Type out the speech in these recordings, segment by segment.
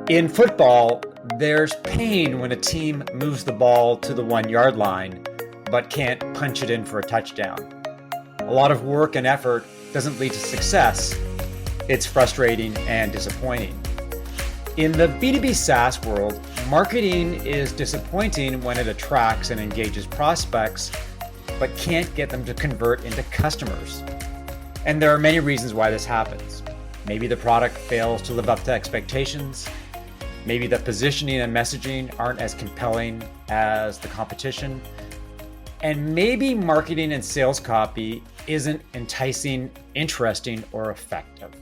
In football, there's pain when a team moves the ball to the 1 yard line but can't punch it in for a touchdown. A lot of work and effort doesn't lead to success. It's frustrating and disappointing. In the B2B SaaS world, marketing is disappointing when it attracts and engages prospects but can't get them to convert into customers. And there are many reasons why this happens. Maybe the product fails to live up to expectations. Maybe the positioning and messaging aren't as compelling as the competition. And maybe marketing and sales copy isn't enticing, interesting, or effective.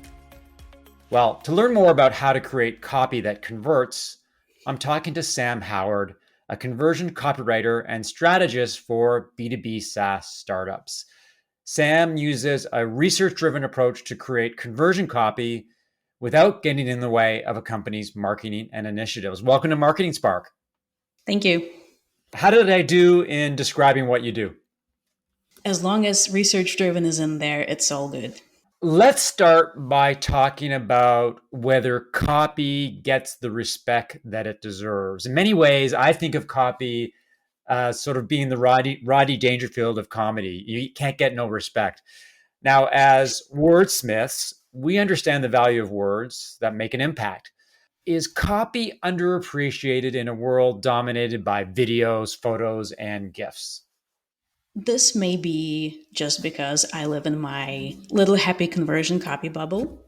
Well, to learn more about how to create copy that converts, I'm talking to Sam Howard, a conversion copywriter and strategist for B2B SaaS startups. Sam uses a research-driven approach to create conversion copy without getting in the way of a company's marketing and initiatives. Welcome to Marketing Spark. Thank you. How did I do in describing what you do? As long as research-driven is in there, it's all good. Let's start by talking about whether copy gets the respect that it deserves. In many ways, I think of copy sort of being the Rodney Dangerfield of comedy. You can't get no respect. Now, as wordsmiths, we understand the value of words that make an impact. Is copy underappreciated in a world dominated by videos, photos, and GIFs? This may be just because I live in my little happy conversion copy bubble,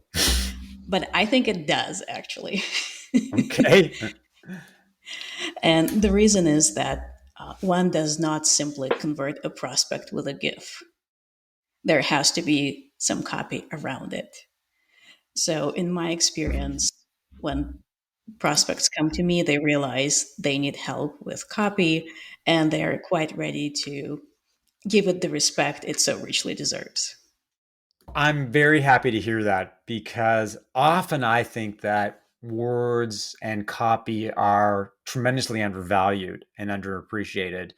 but I think it does actually. Okay. And the reason is that one does not simply convert a prospect with a GIF. There has to be some copy around it. So, in my experience, when prospects come to me, they realize they need help with copy and they're quite ready to give it the respect it so richly deserves. I'm very happy to hear that because often I think that words and copy are tremendously undervalued and underappreciated.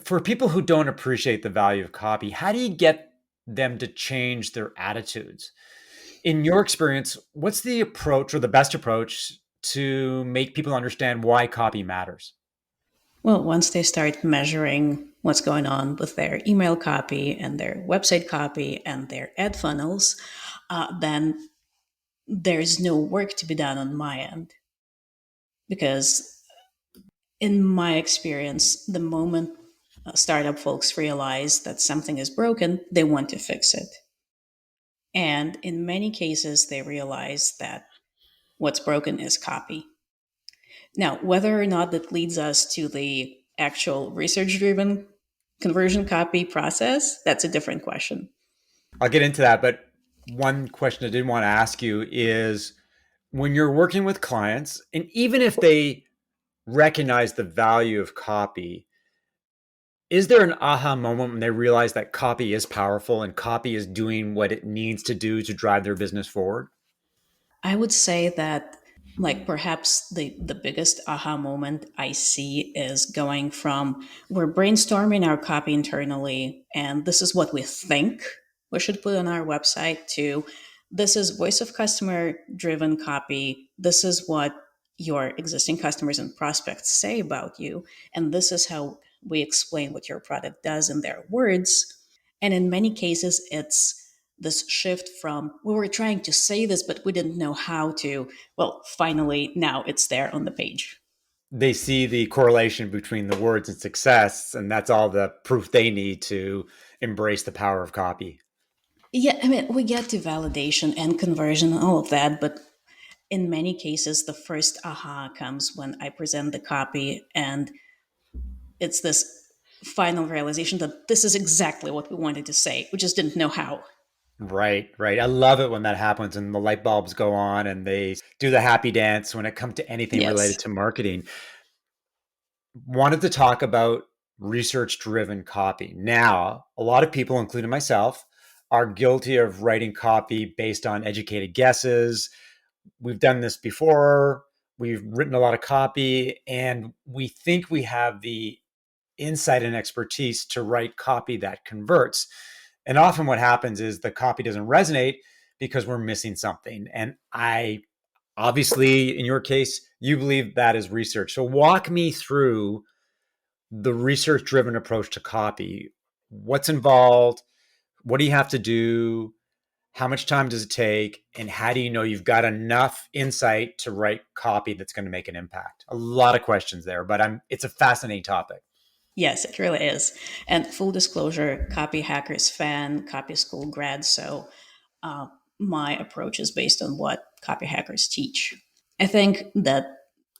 For people who don't appreciate the value of copy, how do you get them to change their attitudes? In your experience, what's the approach or the best approach to make people understand why copy matters? Well, once they start measuring what's going on with their email copy and their website copy and their ad funnels, then there's no work to be done on my end. Because in my experience, the moment startup folks realize that something is broken, they want to fix it. And in many cases, they realize that what's broken is copy. Now, whether or not that leads us to the actual research driven conversion copy process, that's a different question. I'll get into that, but one question I did want to ask you is when you're working with clients, and even if they recognize the value of copy, is there an aha moment when they realize that copy is powerful and copy is doing what it needs to do to drive their business forward? I would say that like perhaps the biggest aha moment I see is going from we're brainstorming our copy internally and this is what we think we should put on our website to this is voice of customer driven copy. This is what your existing customers and prospects say about you. And this is how we explain what your product does in their words. And in many cases, it's this shift from we were trying to say this, but we didn't know how to. Well, finally, now it's there on the page. They see the correlation between the words and success, and that's all the proof they need to embrace the power of copy. Yeah, I mean, we get to validation and conversion and all of that, but in many cases, the first aha comes when I present the copy, and it's this final realization that this is exactly what we wanted to say. We just didn't know how. Right, right. I love it when that happens and the light bulbs go on and they do the happy dance when it comes to anything Yes. related to marketing. Wanted to talk about research driven copy. Now, a lot of people, including myself, are guilty of writing copy based on educated guesses. We've done this before. We've written a lot of copy and we think we have the insight and expertise to write copy that converts. And often what happens is the copy doesn't resonate because we're missing something. And I Obviously, in your case, you believe that is research. So walk me through the research driven approach to copy. What's involved? What do you have to do? How much time does it take? And how do you know you've got enough insight to write copy that's going to make an impact? A lot of questions there, but it's a fascinating topic. Yes, it really is. And full disclosure, copy hackers fan, copy school grad. So uh, my approach is based on what copy hackers teach. I think that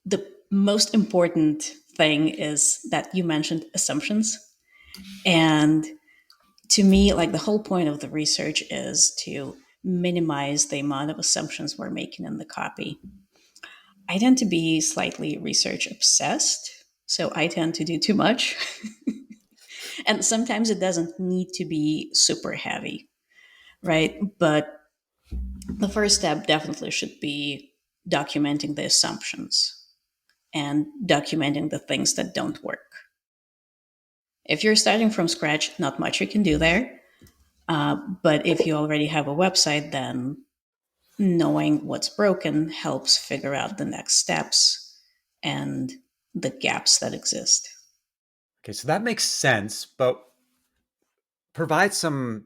the most important thing is that you mentioned assumptions. And to me, like the whole point of the research is to minimize the amount of assumptions we're making in the copy. I tend to be slightly research obsessed, so I tend to do too much. And sometimes it doesn't need to be super heavy, right? But the first step definitely should be documenting the assumptions and documenting the things that don't work. If you're starting from scratch, not much you can do there. But if you already have a website, then knowing what's broken helps figure out the next steps and the gaps that exist. Okay, so that makes sense, but provide some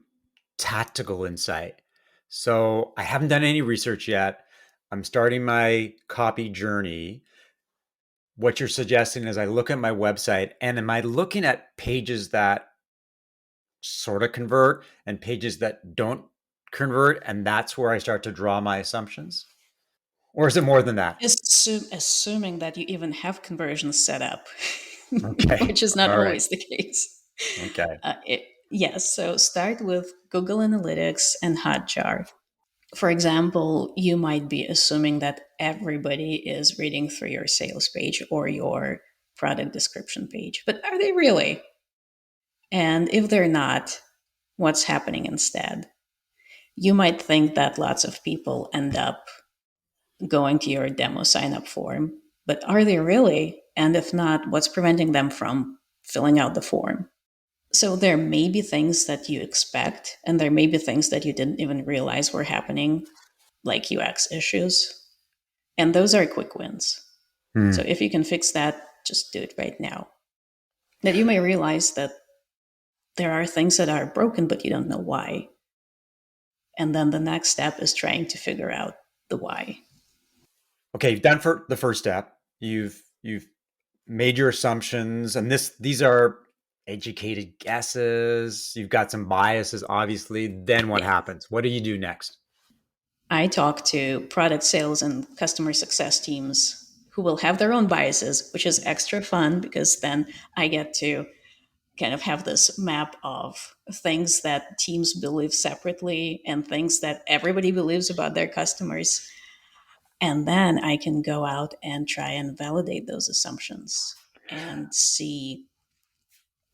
tactical insight. So I haven't done any research yet. I'm starting my copy journey. What you're suggesting is I look at my website, and am I looking at pages that sort of convert and pages that don't convert? And that's where I start to draw my assumptions? Or is it more than that? Assuming that you even have conversions set up, Okay. which is not All right. always the case. Okay. Yes, so start with Google Analytics and Hotjar. For example, you might be assuming that everybody is reading through your sales page or your product description page, but are they really? And if they're not, what's happening instead? You might think that lots of people end up going to your demo sign up form, but are they really? And if not, what's preventing them from filling out the form? So there may be things that you expect, and there may be things that you didn't even realize were happening, like UX issues. And those are quick wins. So Hmm. if you can fix that, just do it right now. That you may realize that there are things that are broken, but you don't know why. And then the next step is trying to figure out the why. Okay, you've done for the first step. You've made your assumptions, and these are educated guesses. You've got some biases, obviously. Then what Yeah. happens? What do you do next? I talk to product sales and customer success teams who will have their own biases, which is extra fun because then I get to kind of have this map of things that teams believe separately and things that everybody believes about their customers. And then I can go out and try and validate those assumptions and see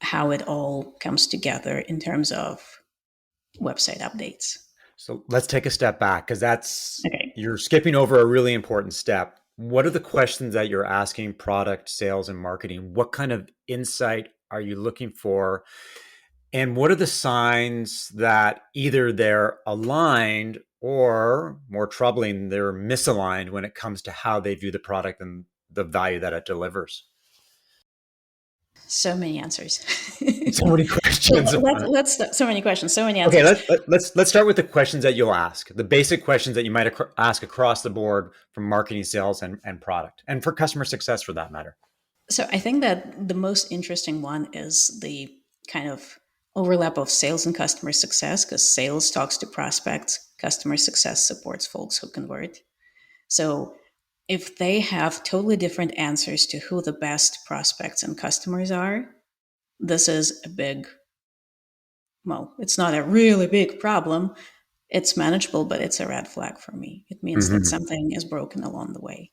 how it all comes together in terms of website updates. So let's take a step back because that's Okay. you're skipping over a really important step. What are the questions that you're asking product, sales, and marketing? What kind of insight are you looking for? And what are the signs that either they're aligned or, more troubling, they're misaligned when it comes to how they view the product and the value that it delivers? So many answers. So many questions. So many questions, so many Okay, answers. let's start with the questions that you'll ask, the basic questions that you might ask across the board from marketing, sales, and product, and for customer success for that matter. So I think that the most interesting one is the kind of overlap of sales and customer success because sales talks to prospects, customer success supports folks who convert. So if they have totally different answers to who the best prospects and customers are, this is a big, well, it's not a really big problem. It's manageable, but it's a red flag for me. It means that Mhm. something is broken along the way.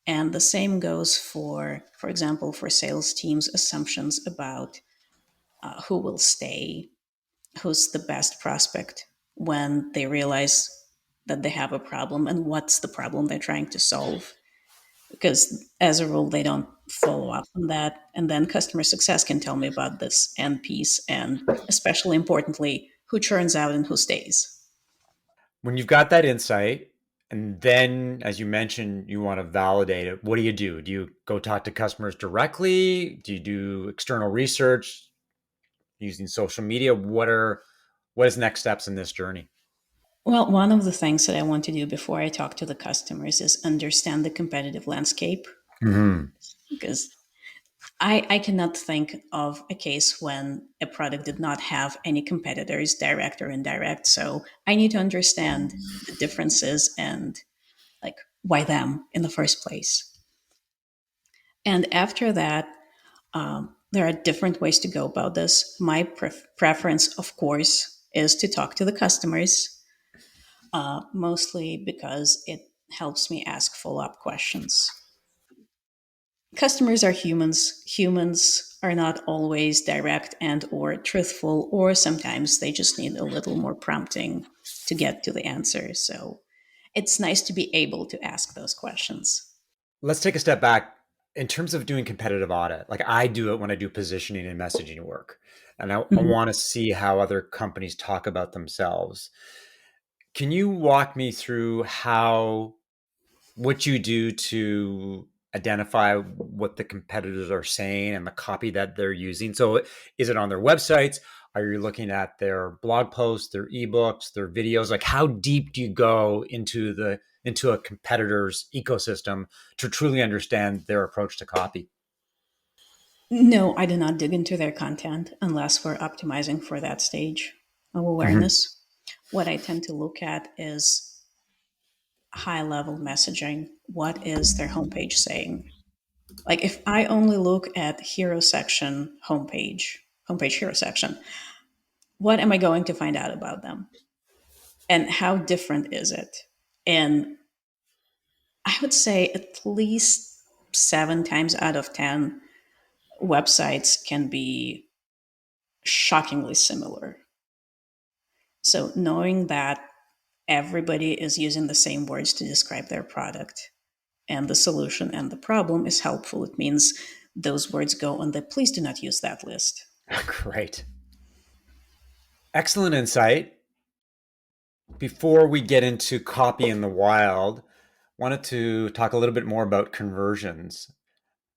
And the same goes for example, for sales teams' assumptions about who will stay, who's the best prospect when they realize that they have a problem and what's the problem they're trying to solve. Because as a rule, they don't follow up on that. And then customer success can tell me about this end piece, and especially importantly, who churns out and who stays. When you've got that insight, And then, as you mentioned, you want to validate it. What do you do? Do you go talk to customers directly? Do you do external research using social media? What is next steps in this journey? Well, one of the things that I want to do before I talk to the customers is understand the competitive landscape, Hmm. because I cannot think of a case when a product did not have any competitors, direct or indirect. So I need to understand the differences and like why them in the first place. And after that, there are different ways to go about this. My preference, of course, is to talk to the customers, mostly because it helps me ask follow up questions. Customers are humans. Humans are not always direct and or truthful, or sometimes they just need a little more prompting to get to the answer. So it's nice to be able to ask those questions. Let's take a step back in terms of doing competitive audit. Like I do it when I do positioning and messaging work, and I Mhm. want to see how other companies talk about themselves. Can you walk me through how what you do to identify what the competitors are saying and the copy that they're using? So, is it on their websites? Are you looking at their blog posts, their ebooks, their videos? Like, how deep do you go into a competitor's ecosystem to truly understand their approach to copy? No, I do not dig into their content unless we're optimizing for that stage of Mhm. awareness. What I tend to look at is high level messaging. What is their homepage saying? Like if I only look at hero section homepage hero section, what am I going to find out about them? And how different is it? And I would say at least 7 times out of 10, websites can be shockingly similar. So knowing that everybody is using the same words to describe their product and the solution and the problem is helpful. It means those words go on the please do not use that list. Great. Excellent insight. Before we get into copy in the wild, wanted to talk a little bit more about conversions.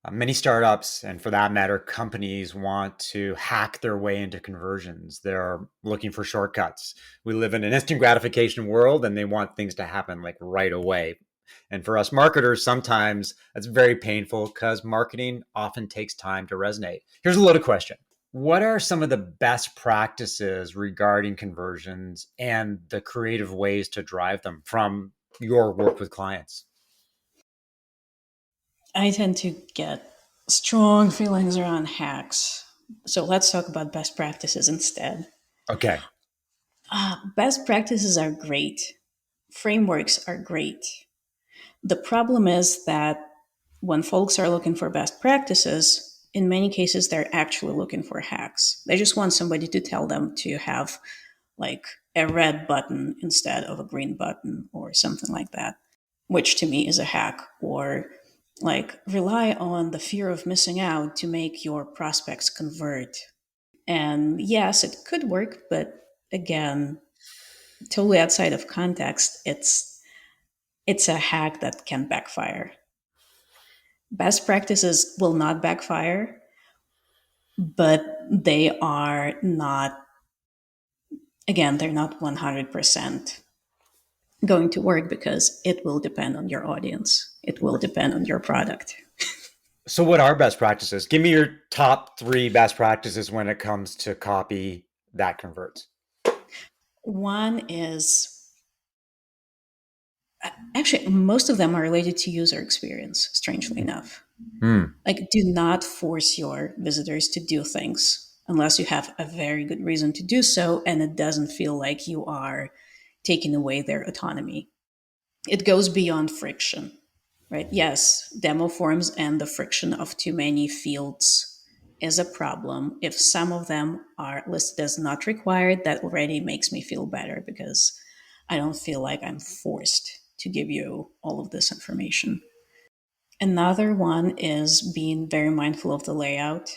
Many startups, and for that matter, companies want to hack their way into conversions. They're looking for shortcuts. We live in an instant gratification world and they want things to happen like right away. And for us marketers, sometimes that's very painful because marketing often takes time to resonate. Here's a loaded question. What are some of the best practices regarding conversions and the creative ways to drive them from your work with clients? I tend to get strong feelings around hacks. So let's talk about best practices instead. Okay. Best practices are great, frameworks are great. The problem is that when folks are looking for best practices, in many cases, they're actually looking for hacks. They just want somebody to tell them to have like a red button instead of a green button or something like that, which to me is a hack. Or like rely on the fear of missing out to make your prospects convert. And yes, it could work, but again, totally outside of context, it's a hack that can backfire. Best practices will not backfire, but they are not, again, they're not 100% going to work because it will depend on your audience. It will depend on your product. So, what are best practices? Give me your top three best practices when it comes to copy that converts. One is actually, most of them are related to user experience, strangely enough. Hmm. Like, do not force your visitors to do things unless you have a very good reason to do so and it doesn't feel like you are taking away their autonomy. It goes beyond friction, right? Yes, demo forms and the friction of too many fields is a problem. If some of them are listed as not required, that already makes me feel better because I don't feel like I'm forced to give you all of this information. Another one is being very mindful of the layout,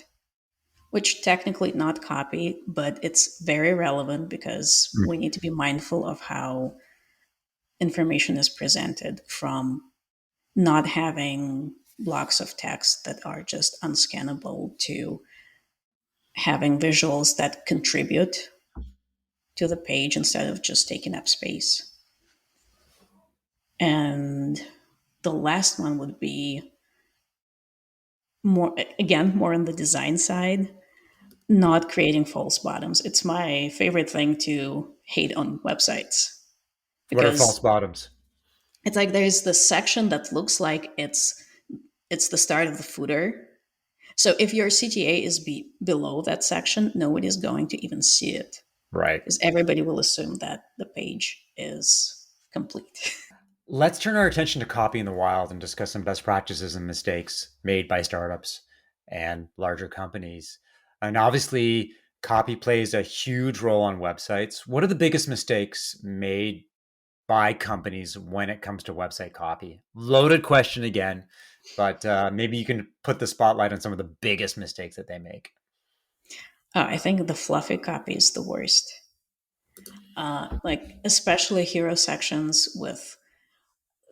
which technically not copy, but it's very relevant because we need to be mindful of how information is presented, from not having blocks of text that are just unscannable to having visuals that contribute to the page instead of just taking up space. And the last one would be more, again, more on the design side, not creating false bottoms. It's my favorite thing to hate on websites What are false because bottoms? it's like there's this section that looks like it's the start of the footer. So if your CTA is below that section, nobody's going to even see it Right. because everybody will assume that the page is complete. Let's turn our attention to copy in the wild and discuss some best practices and mistakes made by startups and larger companies. And obviously, copy plays a huge role on websites. What are the biggest mistakes made by companies when it comes to website copy? Loaded question again, but maybe you can put the spotlight on some of the biggest mistakes that they make. I think the fluffy copy is the worst. Like especially hero sections with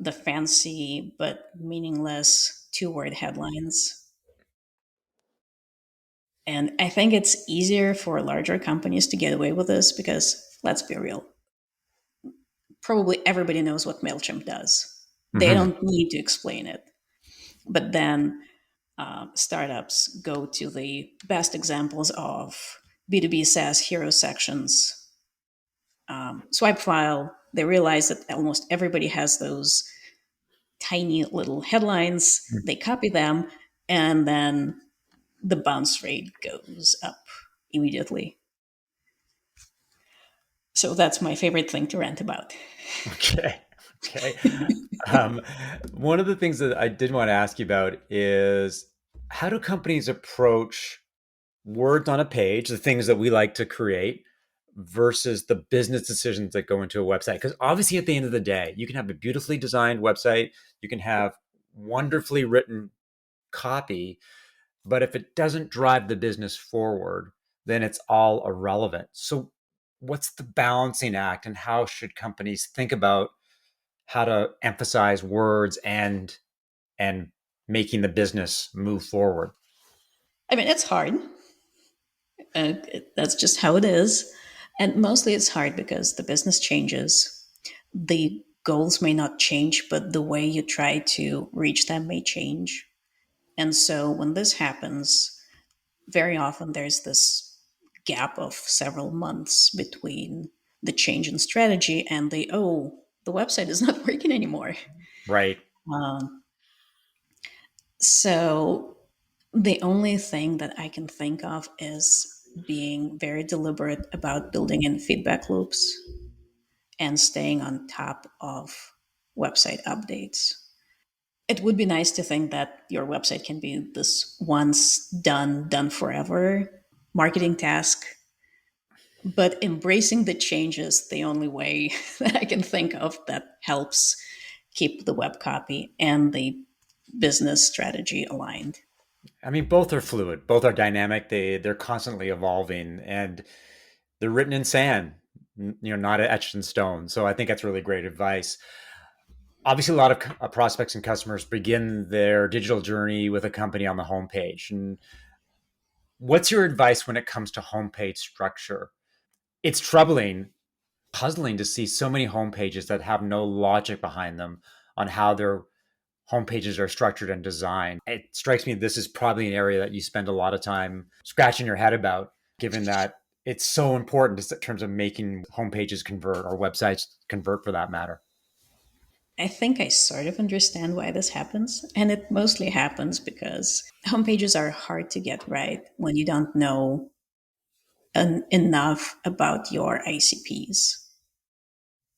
the fancy but meaningless two-word headlines. And I think it's easier for larger companies to get away with this because, let's be real, probably everybody knows what MailChimp does. They Hmm. don't need to explain it. But then startups go to the best examples of B2B SaaS hero sections, swipe file. They realize that almost everybody has those tiny little headlines. They copy them, and then the bounce rate goes up immediately. So that's my favorite thing to rant about. Okay. Okay. Um, One of the things that I did want to ask you about is how do companies approach words on a page, the things that we like to create, versus the business decisions that go into a website? Because obviously, at the end of the day, you can have a beautifully designed website, you can have wonderfully written copy, but if it doesn't drive the business forward, then it's all irrelevant. So, what's the balancing act, and how should companies think about how to emphasize words and making the business move forward? I mean, it's hard. That's just how it is. And mostly it's hard because the business changes. The goals may not change, but the way you try to reach them may change. And so when this happens, very often there's this gap of several months between the change in strategy and the website is not working anymore. Right. Um, so the only thing that I can think of is being very deliberate about building in feedback loops and staying on top of website updates. It would be nice to think that your website can be this once done forever marketing task, but embracing the changes the only way that I can think of that helps keep the web copy and the business strategy aligned. I mean, both are fluid, both are dynamic. They're constantly evolving, and they're written in sand, not etched in stone. So I think that's really great advice. Obviously, a lot of prospects and customers begin their digital journey with a company on the homepage. And what's your advice when it comes to homepage structure? It's troubling, puzzling to see so many homepages that have no logic behind them on how their homepages are structured and designed. It strikes me this is probably an area that you spend a lot of time scratching your head about, given that it's so important in terms of making homepages convert, or websites convert for that matter. I think I sort of understand why this happens, and it mostly happens because homepages are hard to get right when you don't know enough about your ICPs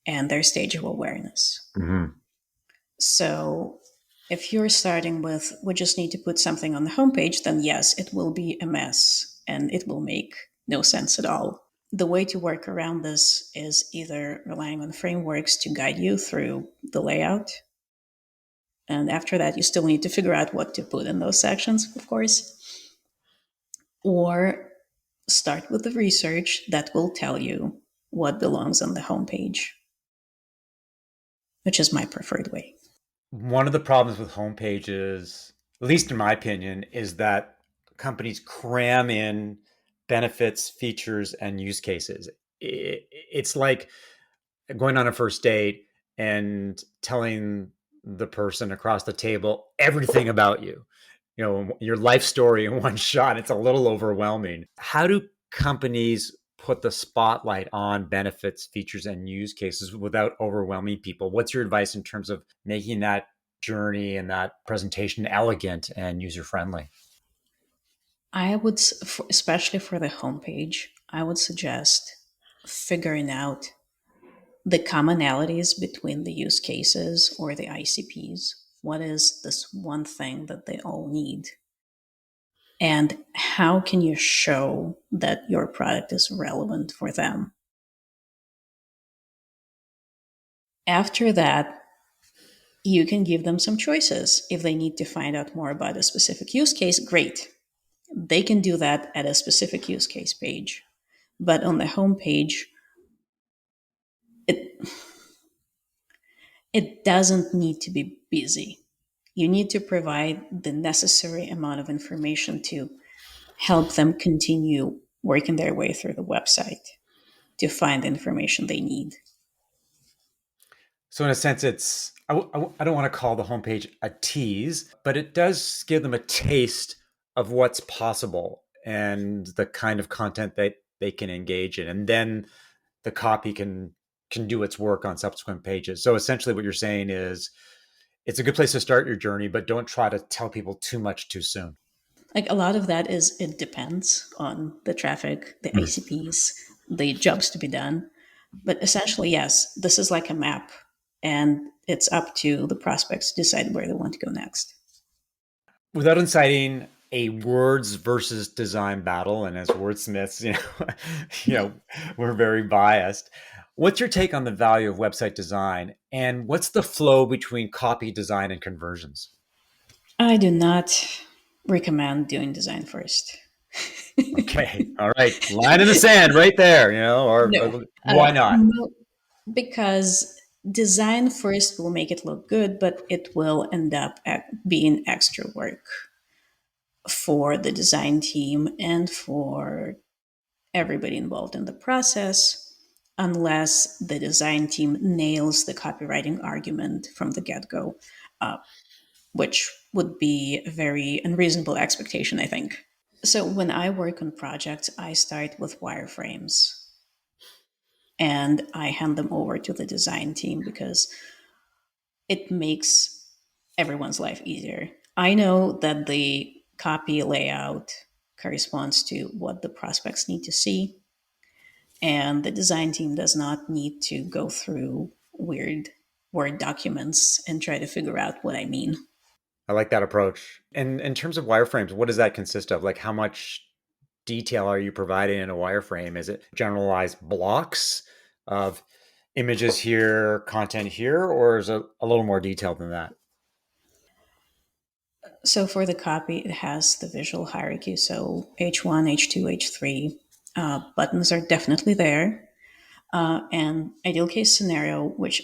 and their stage of awareness. Hmm. So if you're starting with, we just need to put something on the homepage, then yes, it will be a mess and it will make no sense at all. The way to work around this is either relying on frameworks to guide you through the layout. And after that, you still need to figure out what to put in those sections, of course, or start with the research that will tell you what belongs on the homepage. which is my preferred way. One of the problems with homepages, at least in my opinion, is that companies cram in benefits, features, and use cases. It's like going on a first date and telling the person across the table everything about you, your life story in one shot. It's a little overwhelming. How do companies put the spotlight on benefits, features, and use cases without overwhelming people? What's your advice in terms of making that journey and that presentation elegant and user friendly? I would, especially for the homepage, I would suggest figuring out the commonalities between the use cases or the ICPs. What is this one thing that they all need? And how can you show that your product is relevant for them? After that, you can give them some choices. If they need to find out more about a specific use case, great. They can do that at a specific use case page. But on the homepage, it it doesn't need to be busy. You need to provide the necessary amount of information to help them continue working their way through the website to find the information they need. So in a sense, I don't want to call the homepage a tease, but it does give them a taste of what's possible and the kind of content that they can engage in. And then the copy can do its work on subsequent pages. So essentially what you're saying is it's a good place to start your journey, but don't try to tell people too much too soon. Like a lot of that is it depends on the traffic, the Mm. ICPs, the jobs to be done. But essentially, yes, this is like a map, and it's up to the prospects to decide where they want to go next. Without inciting a words versus design battle, and as wordsmiths, you know, we're very biased. What's your take on the value of website design, and what's the flow between copy design and conversions? I do not recommend doing design first. Okay, all right, line in the sand, right there. No, Why not? no, because design first will make it look good, but it will end up being extra work for the design team and for everybody involved in the process, unless the design team nails the copywriting argument from the get go, uh, which would be a very unreasonable expectation, I think. So when I work on projects, I start with wireframes and I hand them over to the design team because it makes everyone's life easier. I know that the copy layout corresponds to what the prospects need to see, and the design team does not need to go through weird Word documents and try to figure out what I mean. I like that approach. And in terms of wireframes, what does that consist of? Like, how much detail are you providing in a wireframe? Is it generalized blocks of images here, content here, or is it a little more detailed than that? So for the copy, it has the visual hierarchy. So H1, H2, H3. Buttons are definitely there. And ideal case scenario, which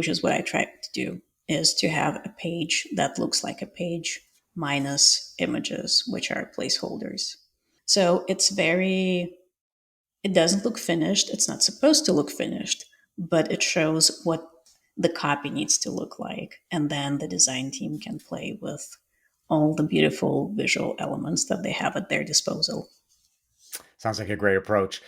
is what I try to do, is to have a page that looks like a page minus images, which are placeholders. So it doesn't look finished. It's not supposed to look finished, but it shows what the copy needs to look like. And then the design team can play with all the beautiful visual elements that they have at their disposal. Sounds like a great approach.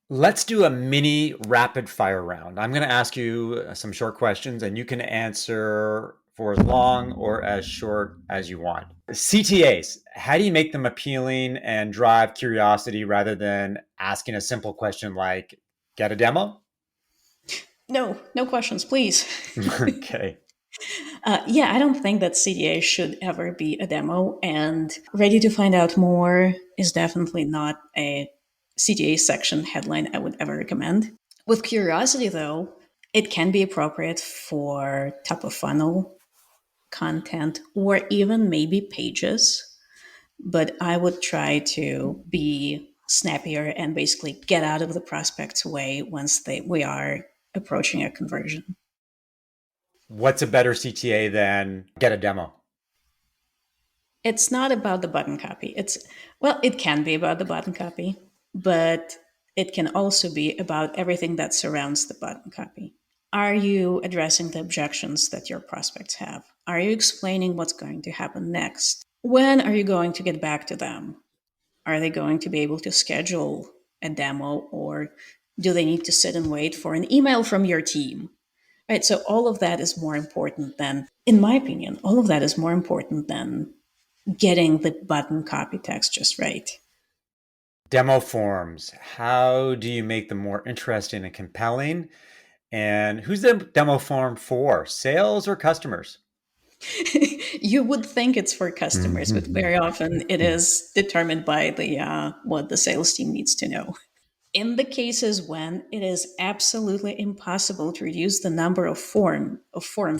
Let's do a mini rapid fire round. I'm going to ask you some short questions, and you can answer for as long or as short as you want. CTAs, how do you make them appealing and drive curiosity rather than asking a simple question like, get a demo? No, no questions, please. Okay. Yeah, I don't think that CDA should ever be a demo, and Ready to Find Out More is definitely not a CDA section headline I would ever recommend. With curiosity, though, it can be appropriate for top of funnel content or even maybe pages, but I would try to be snappier and basically get out of the prospect's way once we are approaching a conversion. What's a better CTA than get a demo? It's not about the button copy. Well, it can be about the button copy, but it can also be about everything that surrounds the button copy. Are you addressing the objections that your prospects have? Are you explaining what's going to happen next? When are you going to get back to them? Are they going to be able to schedule a demo, or do they need to sit and wait for an email from your team? Right. So all of that is more important than, in my opinion, all of that is more important than getting the button copy text just right. Demo forms. How do you make them more interesting and compelling? And who's the demo form for? Sales or customers? You would think it's for customers, but very often it is determined by the what the sales team needs to know. In the cases when it is absolutely impossible to reduce the number of form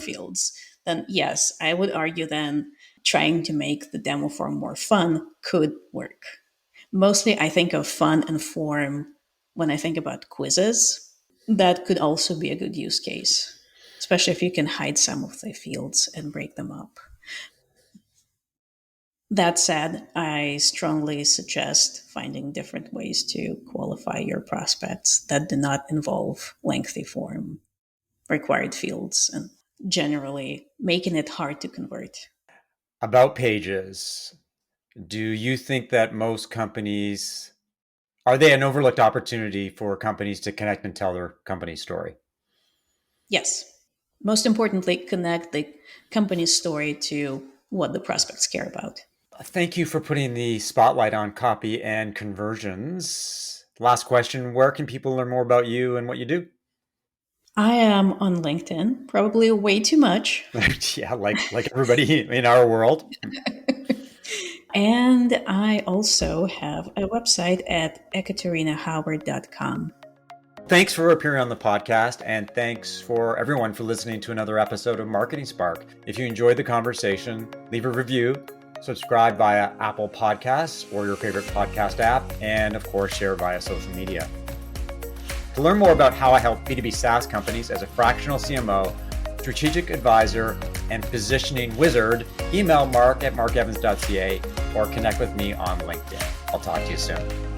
fields, then yes, I would argue then trying to make the demo form more fun could work. Mostly I think of fun and form when I think about quizzes. That could also be a good use case, especially if you can hide some of the fields and break them up. That said, I strongly suggest finding different ways to qualify your prospects that do not involve lengthy form required fields and generally making it hard to convert. About pages. Do you think that most companies, are they an overlooked opportunity for companies to connect and tell their company story? Yes. Most importantly, connect the company's story to what the prospects care about. Thank you for putting the spotlight on copy and conversions. Last question, where can people learn more about you and what you do? I am on LinkedIn, probably way too much. Yeah, like everybody in our world. And I also have a website at ekaterinahoward.com. Thanks for appearing on the podcast, and thanks for everyone for listening to another episode of Marketing Spark. If you enjoyed the conversation, leave a review, subscribe via Apple Podcasts or your favorite podcast app, and of course, share via social media. To learn more about how I help B2B SaaS companies as a fractional CMO, strategic advisor, and positioning wizard, email mark@markevans.ca or connect with me on LinkedIn. I'll talk to you soon.